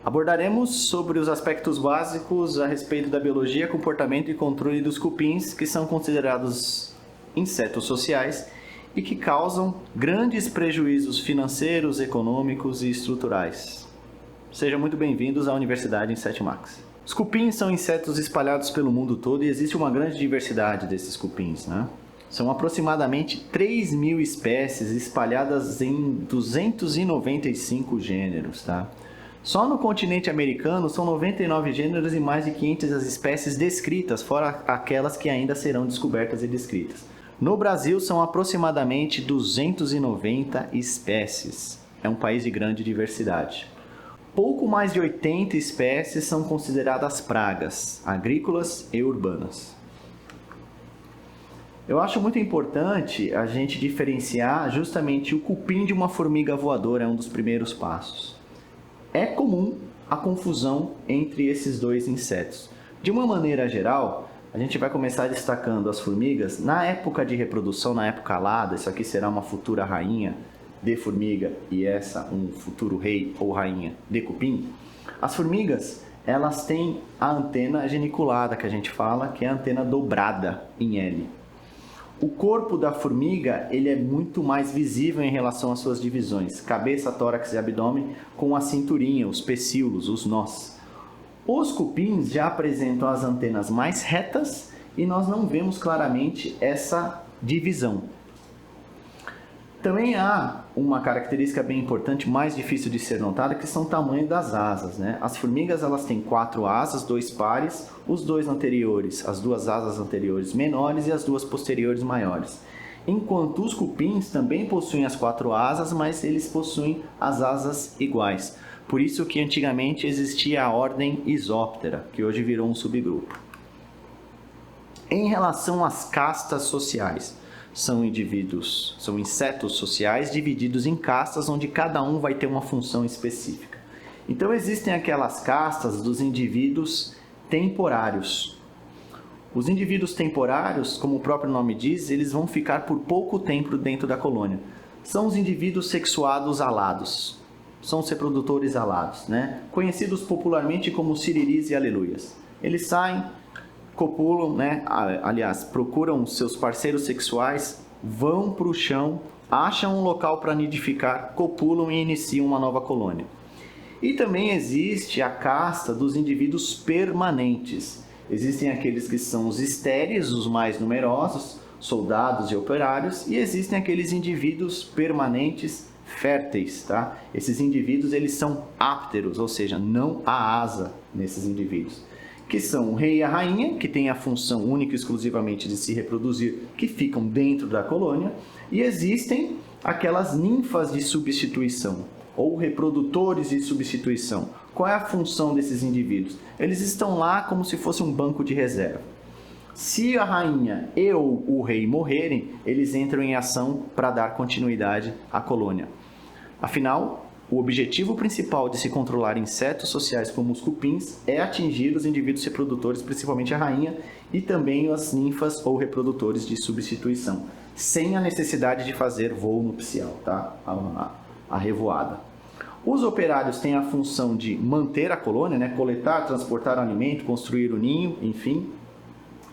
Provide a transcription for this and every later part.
Abordaremos sobre os aspectos básicos a respeito da biologia, comportamento e controle dos cupins, que são considerados insetos sociais e que causam grandes prejuízos financeiros, econômicos e estruturais. Sejam muito bem-vindos à Universidade Inset Max. Os cupins são insetos espalhados pelo mundo todo e existe uma grande diversidade desses cupins, né? São aproximadamente 3.000 espécies espalhadas em 295 gêneros, tá? Só no continente americano são 99 gêneros e mais de 500 espécies descritas, fora aquelas que ainda serão descobertas e descritas. No Brasil são aproximadamente 290 espécies. É um país de grande diversidade. Pouco mais de 80 espécies são consideradas pragas, agrícolas e urbanas. Eu acho muito importante a gente diferenciar justamente o cupim de uma formiga voadora, é um dos primeiros passos. É comum a confusão entre esses dois insetos. De uma maneira geral, a gente vai começar destacando as formigas. Na época de reprodução, na época alada, isso aqui será uma futura rainha de formiga e essa um futuro rei ou rainha de cupim. As formigas, elas têm a antena geniculada, que a gente fala, que é a antena dobrada em L. O corpo da formiga ele é muito mais visível em relação às suas divisões, cabeça, tórax e abdômen, com a cinturinha, os pecíolos, os nós. Os cupins já apresentam as antenas mais retas e nós não vemos claramente essa divisão. Também há uma característica bem importante, mais difícil de ser notada, que são o tamanho das asas, né? As formigas elas têm 4 asas, 2 pares, os dois anteriores, as 2 asas anteriores menores e as 2 posteriores maiores. Enquanto os cupins também possuem as 4 asas, mas eles possuem as asas iguais. Por isso que antigamente existia a ordem Isóptera, que hoje virou um subgrupo. Em relação às castas sociais, são insetos sociais divididos em castas onde cada um vai ter uma função específica. Então existem aquelas castas dos indivíduos temporários. Os indivíduos temporários, como o próprio nome diz, eles vão ficar por pouco tempo dentro da colônia. São os indivíduos sexuados alados. São os reprodutores alados, né? Conhecidos popularmente como siriris e aleluias. Eles saem, copulam, né? Aliás, procuram seus parceiros sexuais, vão para o chão, acham um local para nidificar, copulam e iniciam uma nova colônia. E também existe a casta dos indivíduos permanentes. Existem aqueles que são os estéreis, os mais numerosos, soldados e operários, e existem aqueles indivíduos permanentes férteis, tá? Esses indivíduos eles são ápteros, ou seja, não há asa nesses indivíduos, que são o rei e a rainha, que têm a função única e exclusivamente de se reproduzir, que ficam dentro da colônia, e existem aquelas ninfas de substituição, ou reprodutores de substituição. Qual é a função desses indivíduos? Eles estão lá como se fosse um banco de reserva. Se a rainha e ou o rei morrerem, eles entram em ação para dar continuidade à colônia. Afinal, o objetivo principal de se controlar insetos sociais como os cupins é atingir os indivíduos reprodutores, principalmente a rainha, e também as ninfas ou reprodutores de substituição, sem a necessidade de fazer voo nupcial, tá? A revoada. Os operários têm a função de manter a colônia, né? Coletar, transportar o alimento, construir o ninho, enfim.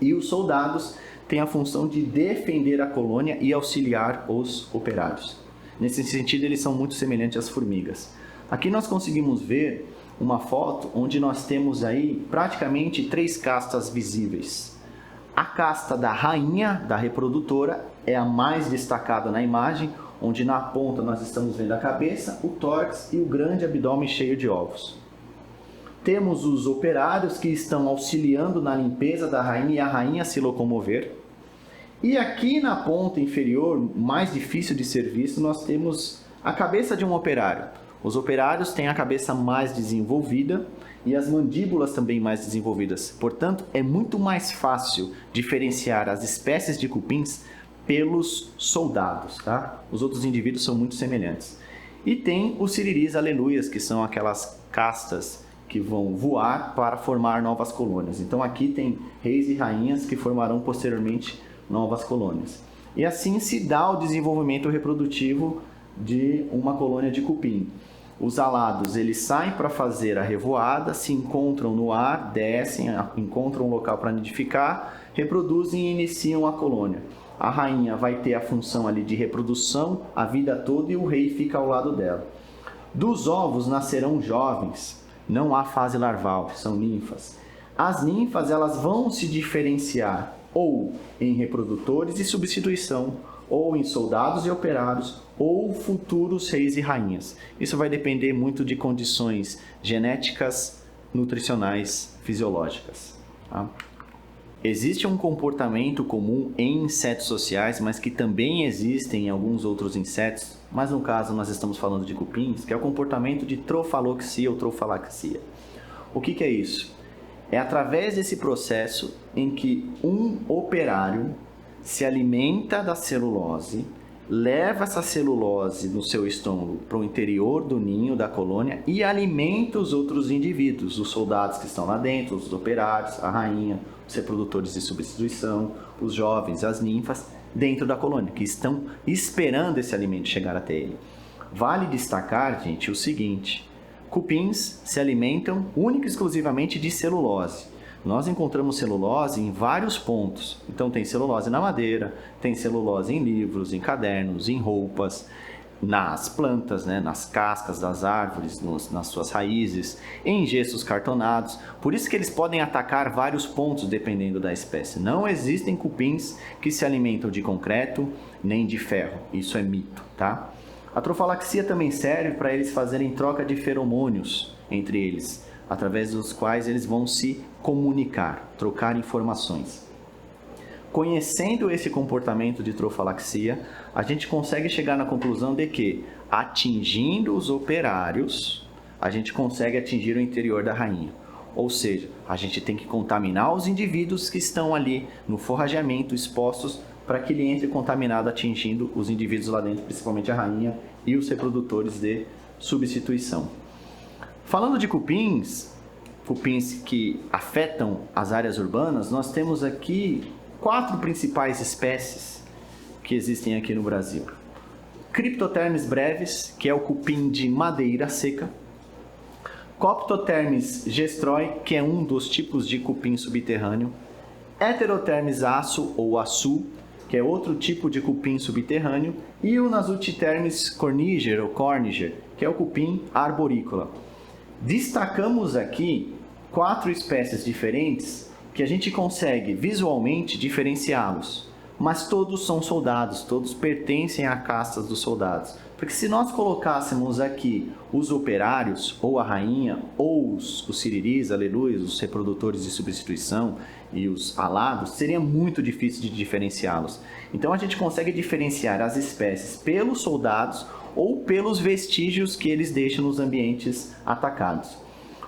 E os soldados têm a função de defender a colônia e auxiliar os operários. Nesse sentido, eles são muito semelhantes às formigas. Aqui nós conseguimos ver uma foto onde nós temos aí praticamente 3 castas visíveis. A casta da rainha, da reprodutora, é a mais destacada na imagem, onde na ponta nós estamos vendo a cabeça, o tórax e o grande abdômen cheio de ovos. Temos os operários que estão auxiliando na limpeza da rainha e a rainha se locomover. E aqui na ponta inferior, mais difícil de ser visto, nós temos a cabeça de um operário. Os operários têm a cabeça mais desenvolvida e as mandíbulas também mais desenvolvidas. Portanto, é muito mais fácil diferenciar as espécies de cupins pelos soldados, tá? Os outros indivíduos são muito semelhantes. E tem os siriris aleluias, que são aquelas castas que vão voar para formar novas colônias. Então aqui tem reis e rainhas que formarão posteriormente novas colônias. E assim se dá o desenvolvimento reprodutivo de uma colônia de cupim. Os alados, eles saem para fazer a revoada, se encontram no ar, descem, encontram um local para nidificar, reproduzem e iniciam a colônia. A rainha vai ter a função ali de reprodução a vida toda e o rei fica ao lado dela. Dos ovos nascerão jovens, não há fase larval, são ninfas. As ninfas, elas vão se diferenciar ou em reprodutores e substituição, ou em soldados e operários, ou futuros reis e rainhas. Isso vai depender muito de condições genéticas, nutricionais, fisiológicas. Tá? Existe um comportamento comum em insetos sociais, mas que também existem em alguns outros insetos, mas no caso nós estamos falando de cupins, que é o comportamento de trofaloxia ou trofalaxia. O que é isso? É através desse processo em que um operário se alimenta da celulose, leva essa celulose no seu estômago para o interior do ninho da colônia e alimenta os outros indivíduos, os soldados que estão lá dentro, os operários, a rainha, os reprodutores de substituição, os jovens, as ninfas, dentro da colônia, que estão esperando esse alimento chegar até ele. Vale destacar, gente, o seguinte: cupins se alimentam única e exclusivamente de celulose. Nós encontramos celulose em vários pontos. Então tem celulose na madeira, tem celulose em livros, em cadernos, em roupas, nas plantas, né, nas cascas das árvores, nas suas raízes, em gestos cartonados. Por isso que eles podem atacar vários pontos dependendo da espécie. Não existem cupins que se alimentam de concreto nem de ferro. Isso é mito, tá? A trofalaxia também serve para eles fazerem troca de feromônios entre eles, através dos quais eles vão se comunicar, trocar informações. Conhecendo esse comportamento de trofalaxia, a gente consegue chegar na conclusão de que, atingindo os operários, a gente consegue atingir o interior da rainha. Ou seja, a gente tem que contaminar os indivíduos que estão ali no forrageamento, expostos, para que ele entre contaminado, atingindo os indivíduos lá dentro, principalmente a rainha e os reprodutores de substituição. Falando de cupins que afetam as áreas urbanas, nós temos aqui 4 principais espécies que existem aqui no Brasil. Cryptothermes brevis, que é o cupim de madeira seca. Coptothermes gestroi, que é um dos tipos de cupim subterrâneo. Heterothermes aço ou açu, que é outro tipo de cupim subterrâneo. E o Nasutithermes corniger ou corniger, que é o cupim arborícola. Destacamos aqui 4 espécies diferentes que a gente consegue visualmente diferenciá-los, mas todos são soldados, todos pertencem à casta dos soldados. Porque se nós colocássemos aqui os operários, ou a rainha, ou os siriris, aleluias, os reprodutores de substituição e os alados, seria muito difícil de diferenciá-los. Então a gente consegue diferenciar as espécies pelos soldados ou pelos vestígios que eles deixam nos ambientes atacados.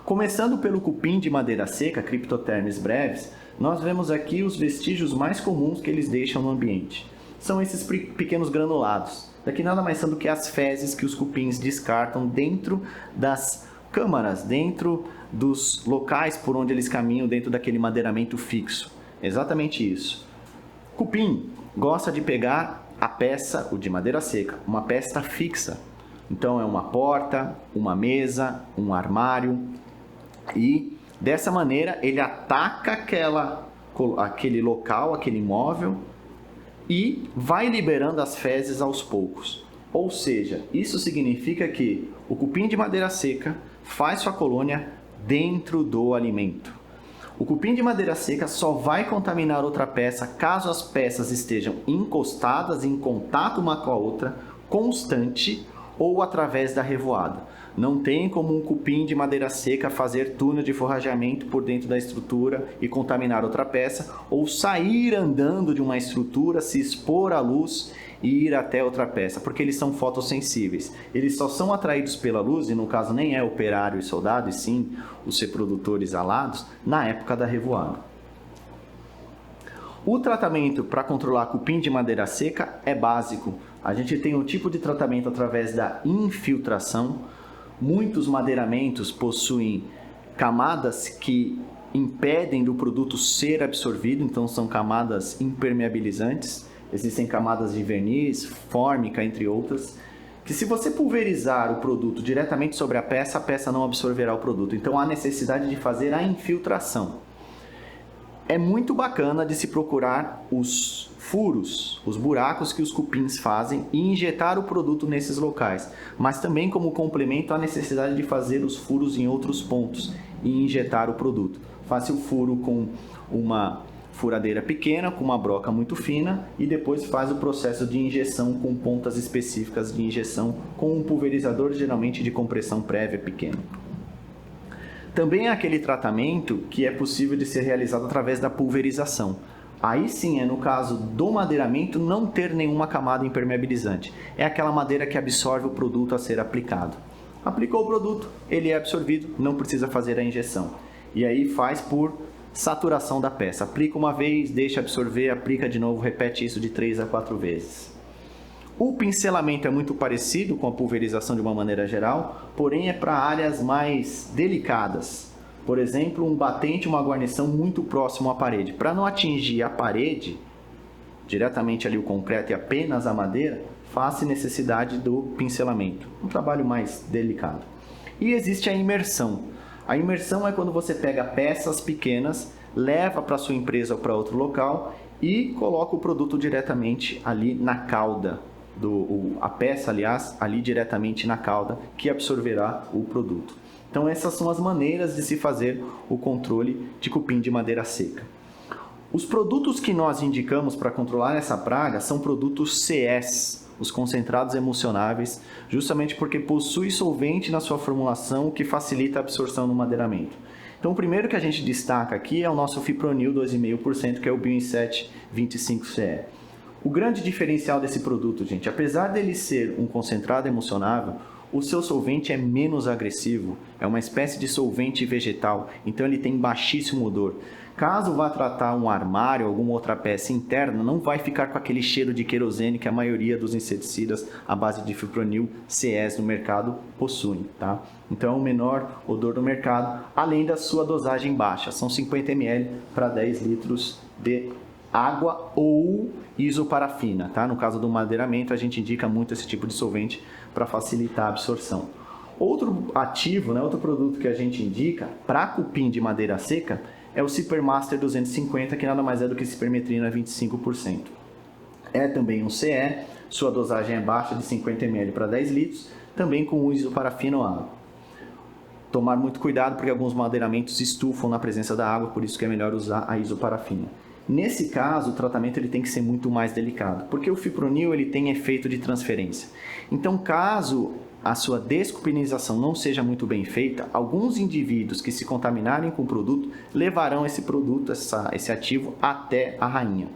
Começando pelo cupim de madeira seca, Cryptothermes brevis, nós vemos aqui os vestígios mais comuns que eles deixam no ambiente. São esses pequenos granulados. Daqui nada mais são do que as fezes que os cupins descartam dentro das câmaras, dentro dos locais por onde eles caminham, dentro daquele madeiramento fixo. Exatamente isso. Cupim gosta de pegar a peça, o de madeira seca, uma peça fixa. Então é uma porta, uma mesa, um armário, e dessa maneira ele ataca aquele local, aquele imóvel, e vai liberando as fezes aos poucos. Ou seja, isso significa que o cupim de madeira seca faz sua colônia dentro do alimento. O cupim de madeira seca só vai contaminar outra peça caso as peças estejam encostadas em contato uma com a outra, constante ou através da revoada. Não tem como um cupim de madeira seca fazer túnel de forrageamento por dentro da estrutura e contaminar outra peça, ou sair andando de uma estrutura, se expor à luz e ir até outra peça, porque eles são fotossensíveis. Eles só são atraídos pela luz, e no caso nem é operário e soldado, e sim os reprodutores alados, na época da revoada. O tratamento para controlar cupim de madeira seca é básico. A gente tem um tipo de tratamento através da infiltração. Muitos madeiramentos possuem camadas que impedem do produto ser absorvido, então são camadas impermeabilizantes. Existem camadas de verniz, fórmica, entre outras. que se você pulverizar o produto diretamente sobre a peça não absorverá o produto. Então há necessidade de fazer a infiltração. É muito bacana de se procurar os furos, os buracos que os cupins fazem e injetar o produto nesses locais, mas também como complemento à necessidade de fazer os furos em outros pontos e injetar o produto. Faça o furo com uma furadeira pequena, com uma broca muito fina e depois faz o processo de injeção com pontas específicas de injeção com um pulverizador geralmente de compressão prévia pequeno. Também há aquele tratamento que é possível de ser realizado através da pulverização. Aí sim é no caso do madeiramento não ter nenhuma camada impermeabilizante. É aquela madeira que absorve o produto a ser aplicado. Aplicou o produto, ele é absorvido, não precisa fazer a injeção. E aí faz por saturação da peça. Aplica uma vez, deixa absorver, aplica de novo, repete isso de 3 a 4 vezes. O pincelamento é muito parecido com a pulverização de uma maneira geral, porém é para áreas mais delicadas. Por exemplo, um batente, uma guarnição muito próximo à parede. Para não atingir a parede, diretamente ali o concreto e apenas a madeira, faz-se necessidade do pincelamento. Um trabalho mais delicado. E existe a imersão. A imersão é quando você pega peças pequenas, leva para sua empresa ou para outro local e coloca o produto diretamente ali na cauda. A peça, aliás, ali diretamente na cauda, que absorverá o produto. Então essas são as maneiras de se fazer o controle de cupim de madeira seca. Os produtos que nós indicamos para controlar essa praga são produtos CS, os concentrados emulsionáveis, justamente porque possui solvente na sua formulação que facilita a absorção no madeiramento. Então o primeiro que a gente destaca aqui é o nosso fipronil 2,5%, que é o Bioinset 25CE. O grande diferencial desse produto, gente, apesar dele ser um concentrado emulsionável, o seu solvente é menos agressivo, é uma espécie de solvente vegetal, então ele tem baixíssimo odor. Caso vá tratar um armário ou alguma outra peça interna, não vai ficar com aquele cheiro de querosene que a maioria dos inseticidas à base de fipronil CS no mercado possuem, tá? Então é o menor odor do mercado, além da sua dosagem baixa, são 50 ml para 10 litros de água ou isoparafina, tá? No caso do madeiramento, a gente indica muito esse tipo de solvente para facilitar a absorção. Outro ativo, né, outro produto que a gente indica para cupim de madeira seca é o Cipermaster 250, que nada mais é do que cipermetrina 25%. É também um CE, sua dosagem é baixa de 50 ml para 10 litros, também com isoparafina ou água. Tomar muito cuidado porque alguns madeiramentos estufam na presença da água, por isso que é melhor usar a isoparafina. Nesse caso, o tratamento ele tem que ser muito mais delicado, porque o fipronil ele tem efeito de transferência. Então, caso a sua descupinização não seja muito bem feita, alguns indivíduos que se contaminarem com o produto levarão esse produto, esse ativo, até a rainha.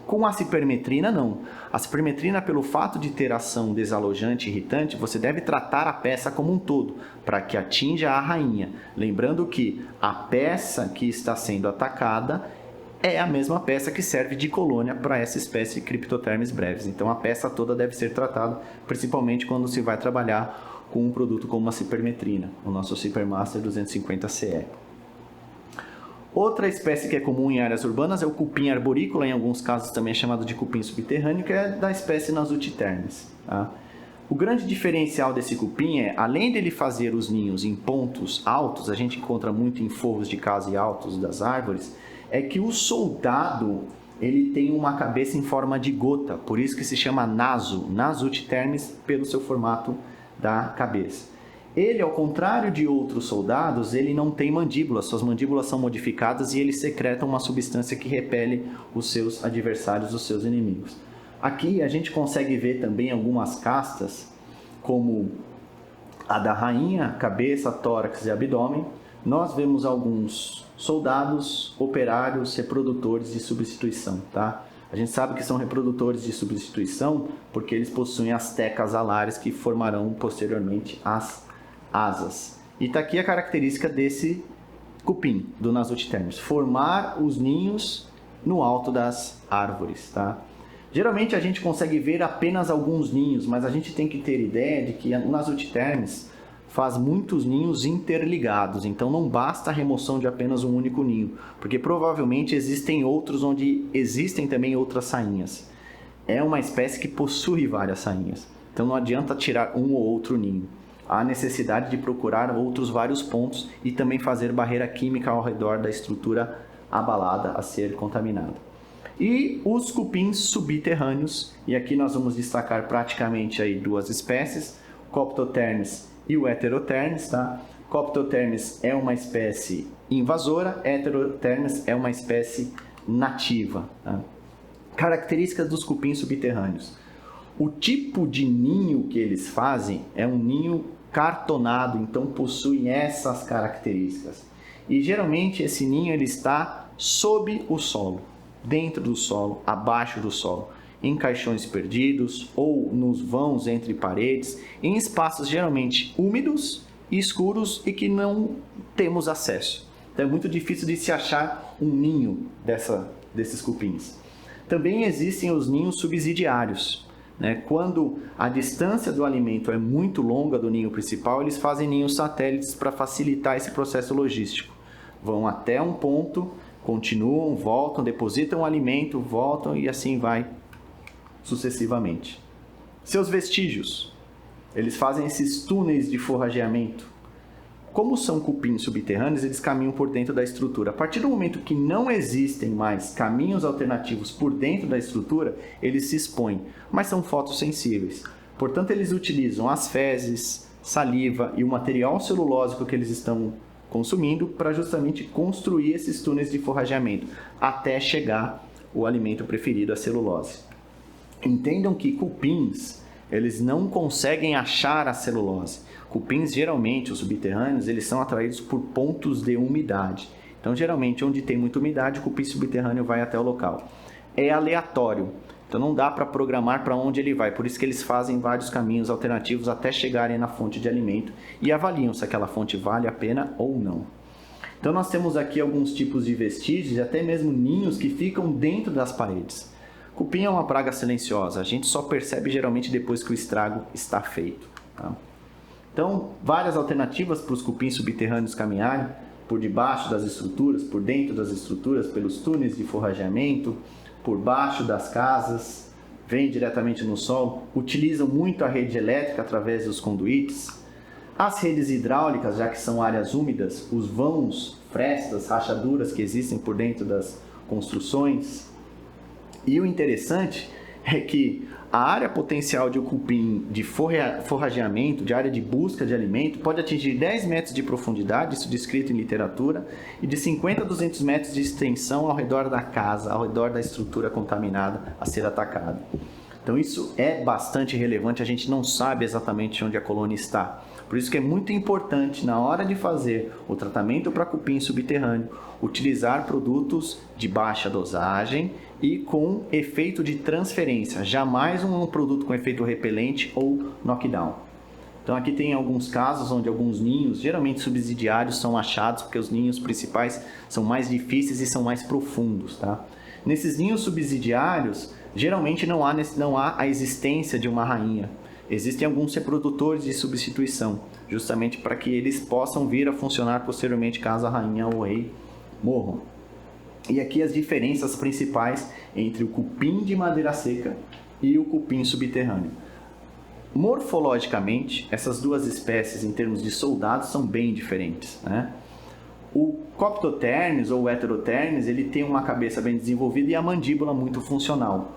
Com a cipermetrina, não. A cipermetrina, pelo fato de ter ação desalojante e irritante, você deve tratar a peça como um todo, para que atinja a rainha. Lembrando que a peça que está sendo atacada é a mesma peça que serve de colônia para essa espécie Cryptothermes brevis. Então a peça toda deve ser tratada, principalmente quando se vai trabalhar com um produto como a cipermetrina, o nosso Cipermaster 250CE. Outra espécie que é comum em áreas urbanas é o cupim arborícola, em alguns casos também é chamado de cupim subterrâneo, que é da espécie Nasutitermes. Tá? O grande diferencial desse cupim é, além dele fazer os ninhos em pontos altos, a gente encontra muito em forros de casa e altos das árvores, é que o soldado ele tem uma cabeça em forma de gota, por isso que se chama naso, Nasutitermes, pelo seu formato da cabeça. Ele, ao contrário de outros soldados, ele não tem mandíbulas, suas mandíbulas são modificadas e ele secreta uma substância que repele os seus adversários, os seus inimigos. Aqui a gente consegue ver também algumas castas, como a da rainha, cabeça, tórax e abdômen. Nós vemos alguns soldados, operários, reprodutores de substituição, tá? A gente sabe que são reprodutores de substituição porque eles possuem as tecas alares que formarão posteriormente as asas. E está aqui a característica desse cupim, do Nasutitermes, formar os ninhos no alto das árvores, tá? Geralmente a gente consegue ver apenas alguns ninhos, mas a gente tem que ter ideia de que o Nasutitermes faz muitos ninhos interligados, então não basta a remoção de apenas um único ninho, porque provavelmente existem outros onde existem também outras sainhas. É uma espécie que possui várias sainhas. Então não adianta tirar um ou outro ninho. Há necessidade de procurar outros vários pontos e também fazer barreira química ao redor da estrutura abalada a ser contaminada. E os cupins subterrâneos, e aqui nós vamos destacar praticamente aí duas espécies, Coptotermes e o Heterotermes, tá? Coptotermes é uma espécie invasora, Heterotermes é uma espécie nativa. Tá? Características dos cupins subterrâneos. O tipo de ninho que eles fazem é um ninho cartonado, então possui essas características. E geralmente esse ninho ele está sob o solo, dentro do solo, abaixo do solo, em caixões perdidos ou nos vãos entre paredes, em espaços geralmente úmidos, escuros e que não temos acesso. Então é muito difícil de se achar um ninho desses cupins. Também existem os ninhos subsidiários. Quando a distância do alimento é muito longa do ninho principal, eles fazem ninhos satélites para facilitar esse processo logístico. Vão até um ponto, continuam, voltam, depositam o alimento, voltam e assim vai sucessivamente. Seus vestígios. Eles fazem esses túneis de forrageamento. Como são cupins subterrâneos, eles caminham por dentro da estrutura. A partir do momento que não existem mais caminhos alternativos por dentro da estrutura, eles se expõem, mas são fotossensíveis. Portanto, eles utilizam as fezes, saliva e o material celulósico que eles estão consumindo para justamente construir esses túneis de forrageamento, até chegar o alimento preferido, a celulose. Entendam que cupins, eles não conseguem achar a celulose. Cupins, geralmente, os subterrâneos, eles são atraídos por pontos de umidade. Então, geralmente, onde tem muita umidade, o cupim subterrâneo vai até o local. É aleatório, então não dá para programar para onde ele vai. Por isso que eles fazem vários caminhos alternativos até chegarem na fonte de alimento e avaliam se aquela fonte vale a pena ou não. Então, nós temos aqui alguns tipos de vestígios e até mesmo ninhos que ficam dentro das paredes. Cupim é uma praga silenciosa, a gente só percebe geralmente depois que o estrago está feito. Tá? Então, várias alternativas para os cupins subterrâneos caminharem por debaixo das estruturas, por dentro das estruturas, pelos túneis de forrageamento, por baixo das casas, vêm diretamente no solo, utilizam muito a rede elétrica através dos conduítes. As redes hidráulicas, já que são áreas úmidas, os vãos, frestas, rachaduras que existem por dentro das construções. E o interessante é que a área potencial de um cupim de forrageamento, de área de busca de alimento, pode atingir 10 metros de profundidade, isso descrito em literatura, e de 50 a 200 metros de extensão ao redor da casa, ao redor da estrutura contaminada a ser atacada. Então isso é bastante relevante, a gente não sabe exatamente onde a colônia está. Por isso que é muito importante, na hora de fazer o tratamento para cupim subterrâneo, utilizar produtos de baixa dosagem e com efeito de transferência, jamais um produto com efeito repelente ou knockdown. Então aqui tem alguns casos onde alguns ninhos, geralmente subsidiários, são achados porque os ninhos principais são mais difíceis e são mais profundos. Tá? Nesses ninhos subsidiários, geralmente não há a existência de uma rainha. Existem alguns reprodutores de substituição, justamente para que eles possam vir a funcionar posteriormente caso a rainha ou o rei morram. E aqui as diferenças principais entre o cupim de madeira seca e o cupim subterrâneo. Morfologicamente, essas duas espécies, em termos de soldados, são bem diferentes. Né? O Coptotermes ou Heterotermes, ele tem uma cabeça bem desenvolvida e a mandíbula muito funcional.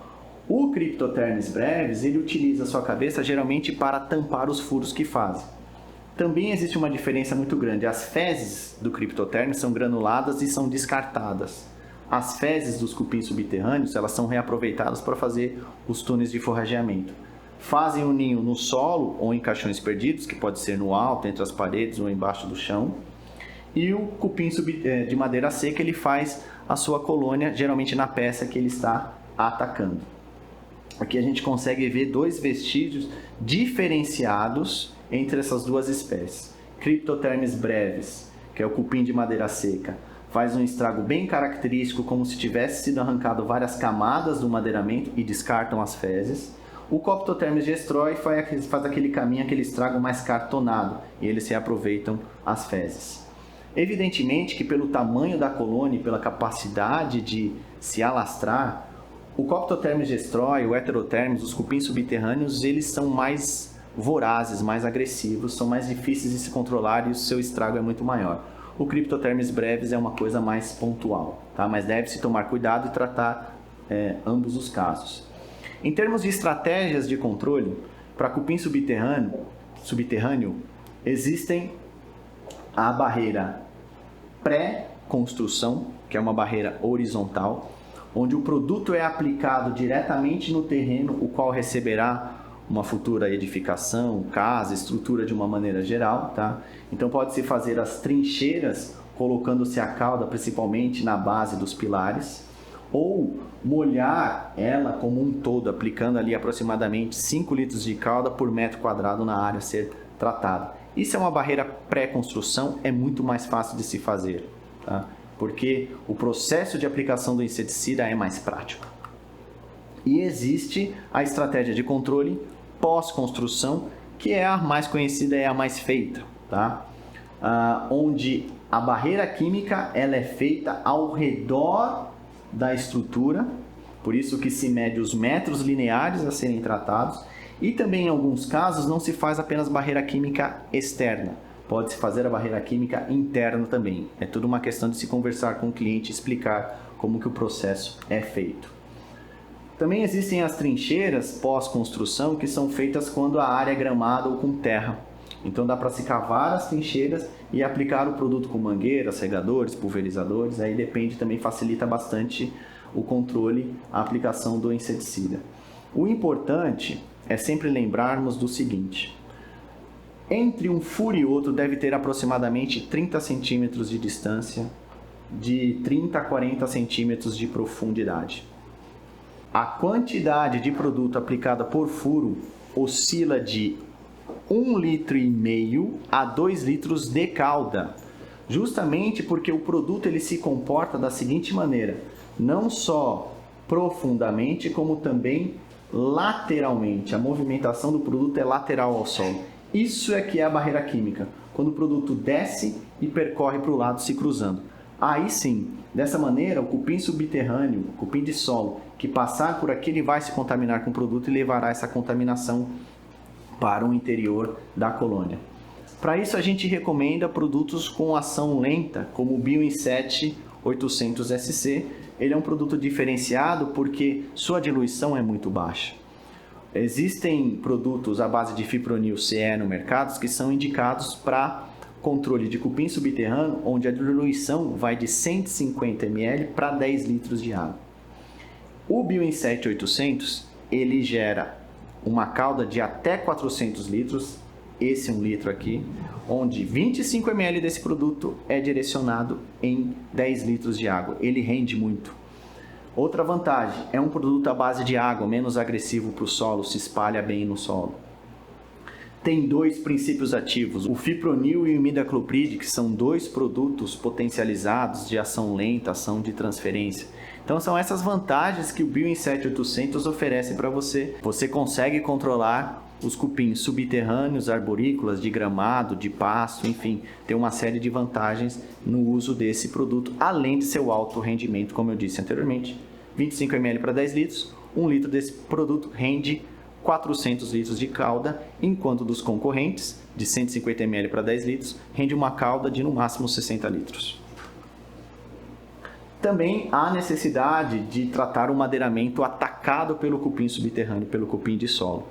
O Cryptotermes brevis, ele utiliza a sua cabeça geralmente para tampar os furos que fazem. Também existe uma diferença muito grande. As fezes do Cryptotermes são granuladas e são descartadas. As fezes dos cupins subterrâneos, elas são reaproveitadas para fazer os túneis de forrageamento. Fazem o ninho no solo ou em caixões perdidos, que pode ser no alto, entre as paredes ou embaixo do chão. E o cupim de madeira seca, ele faz a sua colônia, geralmente na peça que ele está atacando. Aqui a gente consegue ver dois vestígios diferenciados entre essas duas espécies. Cryptotermes brevis, que é o cupim de madeira seca, faz um estrago bem característico, como se tivesse sido arrancado várias camadas do madeiramento e descartam as fezes. O Coptotermes gestroi faz aquele caminho, aquele estrago mais cartonado, e eles se aproveitam as fezes. Evidentemente que pelo tamanho da colônia e pela capacidade de se alastrar, O Coptoterms gestroy, o Heterotherms, os cupins subterrâneos, eles são mais vorazes, mais agressivos, são mais difíceis de se controlar e o seu estrago é muito maior. O Cryptotherms brevis é uma coisa mais pontual, tá? Mas deve-se tomar cuidado e tratar ambos os casos. Em termos de estratégias de controle, para cupim subterrâneo, existem a barreira pré-construção, que é uma barreira horizontal, onde o produto é aplicado diretamente no terreno, o qual receberá uma futura edificação, casa, estrutura de uma maneira geral, tá? Então pode-se fazer as trincheiras, colocando-se a cauda principalmente na base dos pilares, ou molhar ela como um todo, aplicando ali aproximadamente 5 litros de cauda por metro quadrado na área a ser tratada. Isso é uma barreira pré-construção, é muito mais fácil de se fazer, tá? Porque o processo de aplicação do inseticida é mais prático. E existe a estratégia de controle pós-construção, que é a mais conhecida, é a mais feita, tá? Onde a barreira química ela é feita ao redor da estrutura, por isso que se mede os metros lineares a serem tratados, e também em alguns casos não se faz apenas barreira química externa, pode-se fazer a barreira química interna também. É tudo uma questão de se conversar com o cliente e explicar como que o processo é feito. Também existem as trincheiras pós-construção, que são feitas quando a área é gramada ou com terra. Então dá para se cavar as trincheiras e aplicar o produto com mangueiras, regadores, pulverizadores. Aí depende, também facilita bastante o controle, a aplicação do inseticida. O importante é sempre lembrarmos do seguinte: entre um furo e outro deve ter aproximadamente 30 centímetros de distância, de 30 a 40 centímetros de profundidade. A quantidade de produto aplicada por furo oscila de 1,5 litro a 2 litros de cauda, justamente porque o produto ele se comporta da seguinte maneira: não só profundamente, como também lateralmente. A movimentação do produto é lateral ao solo. Isso é que é a barreira química, quando o produto desce e percorre para o lado se cruzando. Aí sim, dessa maneira, o cupim subterrâneo, o cupim de solo, que passar por aqui, ele vai se contaminar com o produto e levará essa contaminação para o interior da colônia. Para isso, a gente recomenda produtos com ação lenta, como o Bioinset 800 SC. Ele é um produto diferenciado porque sua diluição é muito baixa. Existem produtos à base de fipronil CE no mercado que são indicados para controle de cupim subterrâneo, onde a diluição vai de 150 ml para 10 litros de água. O Bioinset 800, ele gera uma cauda de até 400 litros, esse 1 litro aqui, onde 25 ml desse produto é direcionado em 10 litros de água. Ele rende muito. Outra vantagem, é um produto à base de água, menos agressivo para o solo, se espalha bem no solo. Tem 2 princípios ativos, o fipronil e o imidacloprid, que são 2 produtos potencializados de ação lenta, ação de transferência. Então são essas vantagens que o Bioinset 800 oferece para você. Você consegue controlar os cupins subterrâneos, arborícolas, de gramado, de pasto, enfim, tem uma série de vantagens no uso desse produto, além de seu alto rendimento, como eu disse anteriormente. 25 ml para 10 litros, 1 litro desse produto rende 400 litros de cauda, enquanto dos concorrentes, de 150 ml para 10 litros, rende uma cauda de no máximo 60 litros. Também há necessidade de tratar o madeiramento atacado pelo cupim subterrâneo, pelo cupim de solo,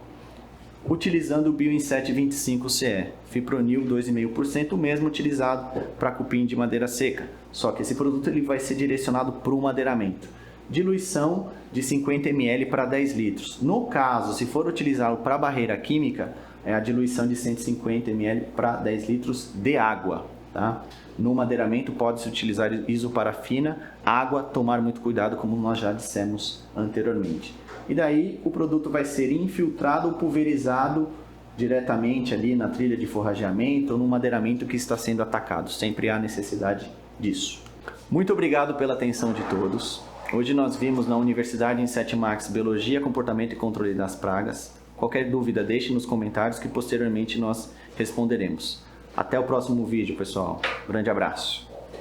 utilizando o Bioinset 25CE, fipronil 2,5%, o mesmo utilizado para cupim de madeira seca, só que esse produto ele vai ser direcionado para o madeiramento. Diluição de 50 ml para 10 litros. No caso, se for utilizado para barreira química, é a diluição de 150 ml para 10 litros de água. Tá? No madeiramento pode-se utilizar isoparafina, água, tomar muito cuidado, como nós já dissemos anteriormente. E daí o produto vai ser infiltrado ou pulverizado diretamente ali na trilha de forrageamento ou no madeiramento que está sendo atacado. Sempre há necessidade disso. Muito obrigado pela atenção de todos. Hoje nós vimos na Universidade Inset Max Biologia, Comportamento e Controle das Pragas. Qualquer dúvida deixe nos comentários que posteriormente nós responderemos. Até o próximo vídeo, pessoal. Grande abraço.